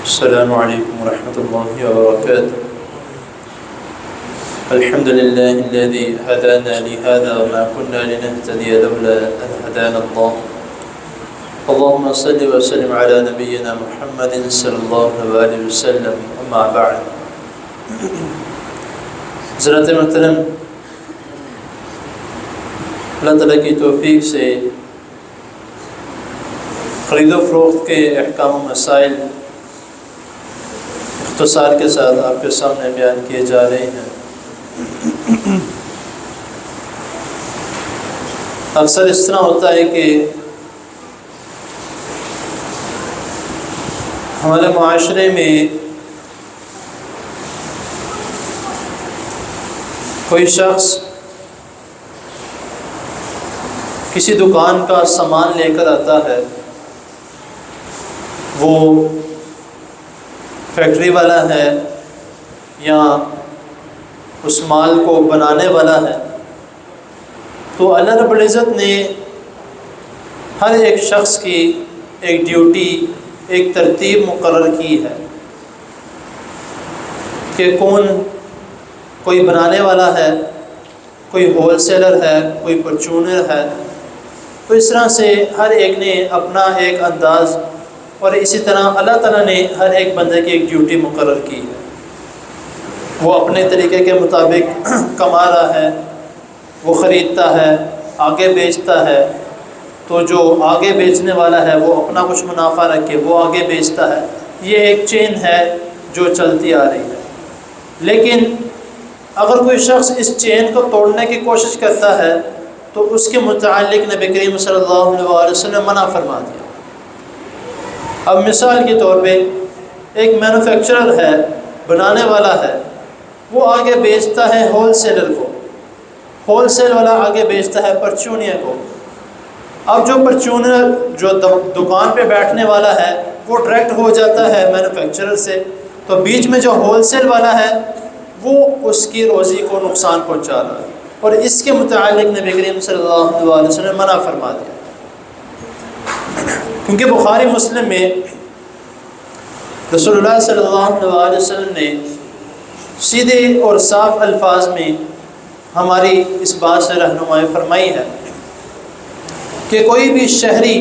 السلام علیکم ورحمۃ اللہ وبرکاتہ۔ الحمد لله الذي هدانا لهذا وما كنا لنهتدي لولا أن هدانا الله۔ اللهم صل وسلم على نبينا محمد صلی اللہ علیہ وسلم، اما بعد۔ حضرات محترم، اللہ تعالیٰ کی توفیق سے خرید و فروخت کے احکام و مسائل اختصار کے ساتھ آپ کے سامنے بیان کیے جا رہے ہیں۔ اکثر اس طرح ہوتا ہے کہ ہمارے معاشرے میں کوئی شخص کسی دکان کا سامان لے کر آتا ہے، وہ فیکٹری والا ہے یا اس مال کو بنانے والا ہے، تو اللہ رب العزت نے ہر ایک شخص کی ایک ڈیوٹی، ایک ترتیب مقرر کی ہے کہ کوئی بنانے والا ہے، کوئی ہول سیلر ہے، کوئی پرچونر ہے۔ تو اس طرح سے ہر ایک نے اپنا ایک انداز، اور اسی طرح اللہ تعالیٰ نے ہر ایک بندے کی ایک ڈیوٹی مقرر کی ہے۔ وہ اپنے طریقے کے مطابق کما رہا ہے، وہ خریدتا ہے، آگے بیچتا ہے، تو جو آگے بیچنے والا ہے وہ اپنا کچھ منافع رکھ کے وہ آگے بیچتا ہے۔ یہ ایک چین ہے جو چلتی آ رہی ہے، لیکن اگر کوئی شخص اس چین کو توڑنے کی کوشش کرتا ہے تو اس کے متعلق نبی کریم صلی اللہ علیہ وسلم نے منع فرما دیا۔ اب مثال کے طور پہ ایک مینوفیکچرر ہے، بنانے والا ہے، وہ آگے بیچتا ہے ہول سیلر کو، ہول سیل والا آگے بیچتا ہے پرچونیہ کو۔ اب جو پرچونر جو دکان پہ بیٹھنے والا ہے وہ ڈائریکٹ ہو جاتا ہے مینوفیکچرر سے، تو بیچ میں جو ہول سیل والا ہے وہ اس کی روزی کو نقصان پہنچا رہا ہے، اور اس کے متعلق نبی کریم صلی اللہ علیہ وسلم نے منع فرما دیا۔ کیونکہ بخاری مسلم میں رسول اللہ صلی اللہ علیہ وسلم نے سیدھے اور صاف الفاظ میں ہماری اس بات سے رہنمائی فرمائی ہے کہ کوئی بھی شہری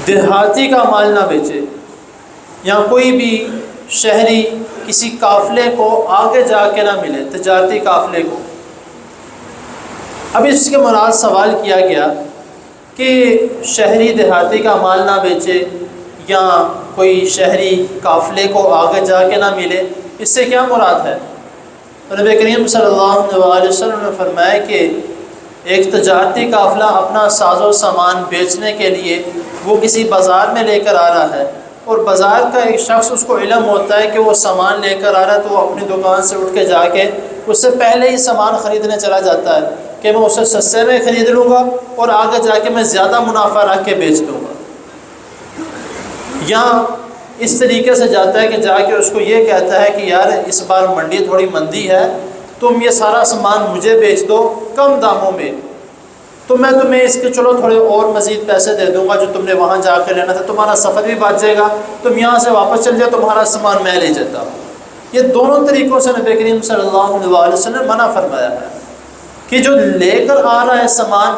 دیہاتی کا مال نہ بیچے، یا کوئی بھی شہری کسی قافلے کو آگے جا کے نہ ملے، تجارتی قافلے کو۔ اب اس کے مراد سوال کیا گیا کہ شہری دیہاتی کا مال نہ بیچے یا کوئی شہری قافلے کو آگے جا کے نہ ملے، اس سے کیا مراد ہے؟ نبی کریم صلی اللہ علیہ وسلم نے فرمایا کہ ایک تجارتی قافلہ اپنا ساز و سامان بیچنے کے لیے وہ کسی بازار میں لے کر آ رہا ہے، اور بازار کا ایک شخص اس کو علم ہوتا ہے کہ وہ سامان لے کر آ رہا ہے، تو وہ اپنی دکان سے اٹھ کے جا کے اس سے پہلے ہی سامان خریدنے چلا جاتا ہے کہ میں اسے سستے میں خرید لوں گا اور آگے جا کے میں زیادہ منافع رکھ کے بیچ دوں گا۔ یا اس طریقے سے جاتا ہے کہ جا کے اس کو یہ کہتا ہے کہ یار اس بار منڈی تھوڑی مندی ہے، تم یہ سارا سامان مجھے بیچ دو کم داموں میں، تو میں تمہیں اس کے چلو تھوڑے اور مزید پیسے دے دوں گا جو تم نے وہاں جا کے لینا تھا، تمہارا سفر بھی بچ جائے گا، تم یہاں سے واپس چل جاؤ، تمہارا سامان میں لے جاتا ہوں۔ یہ دونوں طریقوں سے نبی کریم صلی اللہ علیہ وسلم نے منع فرمایا ہے کہ جو لے کر آ رہا ہے سامان،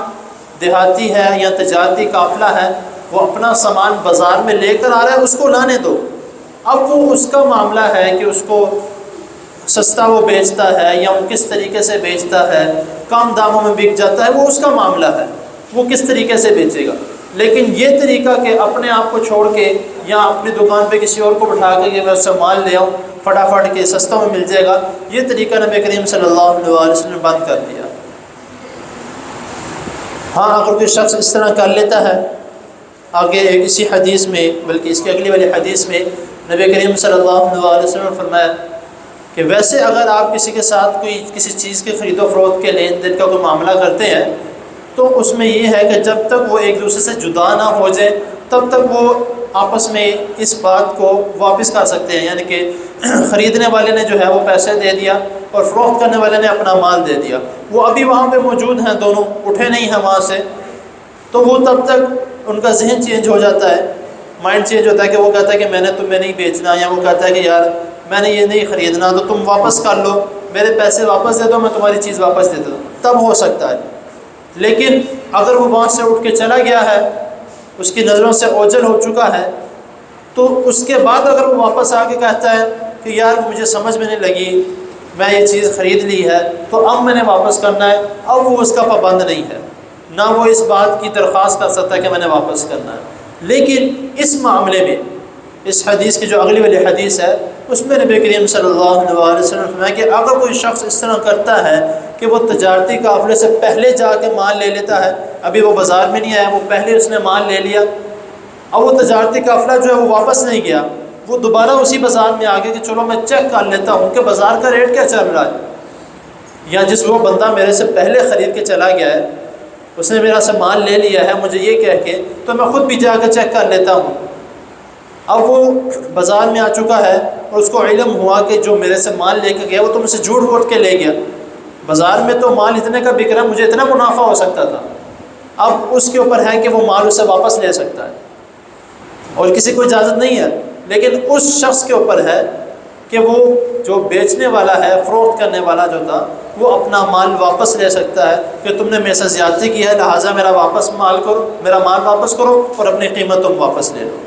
دیہاتی ہے یا تجارتی قافلہ ہے، وہ اپنا سامان بازار میں لے کر آ رہا ہے، اس کو لانے دو۔ اب وہ اس کا معاملہ ہے کہ اس کو سستا وہ بیچتا ہے یا وہ کس طریقے سے بیچتا ہے، کم داموں میں بک جاتا ہے، وہ اس کا معاملہ ہے، وہ کس طریقے سے بیچے گا۔ لیکن یہ طریقہ کہ اپنے آپ کو چھوڑ کے یا اپنی دکان پہ کسی اور کو بٹھا کے کہ میں اس سے مال لے آؤں فٹافٹ کے سستا میں مل جائے گا، یہ طریقہ نبی کریم صلی اللہ علیہ وسلم نے بند کر دیا۔ ہاں، اگر کوئی شخص اس طرح کر لیتا ہے، آگے ایک اسی حدیث میں، بلکہ اس کی اگلی والی حدیث میں نبی کریم صلی اللہ علیہ وسلم نے فرمایا کہ ویسے اگر آپ کسی کے ساتھ کوئی کسی چیز کے خرید و فروخت کے لین دین کا کوئی معاملہ کرتے ہیں تو اس میں یہ ہے کہ جب تک وہ ایک دوسرے سے جدا نہ ہو جائے تب تک وہ آپس میں اس بات کو واپس کر سکتے ہیں، یعنی کہ خریدنے والے نے جو ہے وہ پیسے دے دیا اور فروخت کرنے والے نے اپنا مال دے دیا، وہ ابھی وہاں پہ موجود ہیں، دونوں اٹھے نہیں ہیں وہاں سے، تو وہ تب تک ان کا ذہن چینج ہو جاتا ہے، مائنڈ چینج ہوتا ہے کہ وہ کہتا ہے کہ میں نے تمہیں نہیں بیچنا، یا وہ کہتا ہے کہ یار میں نے یہ نہیں خریدنا تو تم واپس کر لو، میرے پیسے واپس دے دو، میں تمہاری چیز واپس دے دوں، تب ہو سکتا ہے۔ لیکن اگر وہ وہاں سے اٹھ کے چلا گیا ہے، اس کی نظروں سے اوجھل ہو چکا ہے، تو اس کے بعد اگر وہ واپس آ کے کہتا ہے کہ یار مجھے سمجھ میں نہیں لگی، میں یہ چیز خرید لی ہے تو اب میں نے واپس کرنا ہے، اب وہ اس کا پابند نہیں ہے، نہ وہ اس بات کی درخواست کر سکتا ہے کہ میں نے واپس کرنا ہے۔ لیکن اس معاملے میں اس حدیث کی جو اگلی والی حدیث ہے اس میں نبی کریم صلی اللہ علیہ وسلم نے فرمایا کہ اگر کوئی شخص اس طرح کرتا ہے کہ وہ تجارتی قافلے سے پہلے جا کے مال لے لیتا ہے، ابھی وہ بازار میں نہیں آیا، وہ پہلے اس نے مال لے لیا، اب وہ تجارتی قافلہ جو ہے وہ واپس نہیں گیا، وہ دوبارہ اسی بازار میں آ گیا کہ چلو میں چیک کر لیتا ہوں کہ بازار کا ریٹ کیا چل رہا ہے، یا جس وہ بندہ میرے سے پہلے خرید کے چلا گیا ہے اس نے میرا سے مال لے لیا ہے مجھے یہ کہہ کے، تو میں خود بھی جا کے چیک کر لیتا ہوں۔ اب وہ بازار میں آ چکا ہے اور اس کو علم ہوا کہ جو میرے سے مال لے کے گیا وہ تو مجھ سے جھوٹ بول کے لے گیا، بازار میں تو مال اتنے کا بک رہا ہے، مجھے اتنا منافع ہو سکتا تھا، اب اس کے اوپر ہے کہ وہ مال اسے واپس لے سکتا ہے اور کسی کو اجازت نہیں ہے، لیکن اس شخص کے اوپر ہے کہ وہ جو بیچنے والا ہے، فروخت کرنے والا جو تھا، وہ اپنا مال واپس لے سکتا ہے کہ تم نے میرے سے زیادتی کی ہے لہٰذا میرا مال واپس کرو اور اپنی قیمت تم واپس لے لو۔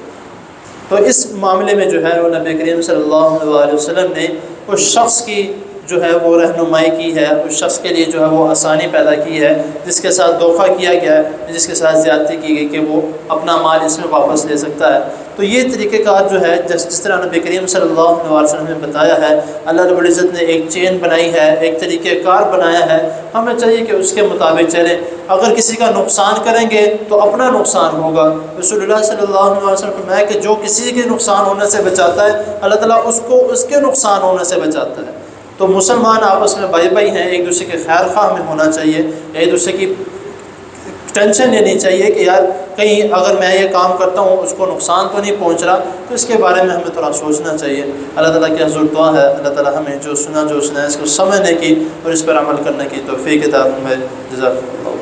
تو اس معاملے میں جو ہے وہ نبی کریم صلی اللہ علیہ وسلم نے اس شخص کی جو ہے وہ رہنمائی کی ہے، اس شخص کے لیے جو ہے وہ آسانی پیدا کی ہے جس کے ساتھ دھوکہ کیا گیا ہے، جس کے ساتھ زیادتی کی گئی، کہ وہ اپنا مال اس میں واپس لے سکتا ہے۔ تو یہ طریقہ کار جو ہے جس طرح نبی کریم صلی اللہ علیہ وسلم نے بتایا ہے، اللہ رب العزت نے ایک چین بنائی ہے، ایک طریقہ کار بنایا ہے، ہمیں چاہیے کہ اس کے مطابق چلیں۔ اگر کسی کا نقصان کریں گے تو اپنا نقصان ہوگا۔ رسول اللہ صلی اللہ علیہ وسلم نے فرمایا کہ جو کسی کے نقصان ہونے سے بچاتا ہے اللہ تعالیٰ اس کو اس کے نقصان ہونے سے بچاتا ہے۔ تو مسلمان آپس میں بھائی بھائی ہیں، ایک دوسرے کے خیر خواہ میں ہونا چاہیے، ایک دوسرے کی ٹینشن لینی چاہیے کہ یار کہیں اگر میں یہ کام کرتا ہوں اس کو نقصان تو نہیں پہنچ رہا، تو اس کے بارے میں ہمیں تھوڑا سوچنا چاہیے۔ اللہ تعالیٰ کی حضور دعا ہے اللہ تعالیٰ ہمیں جو سنا ہے اس کو سمجھنے کی اور اس پر عمل کرنے کی توفیق عطا فرمائے۔ جزاک اللہ۔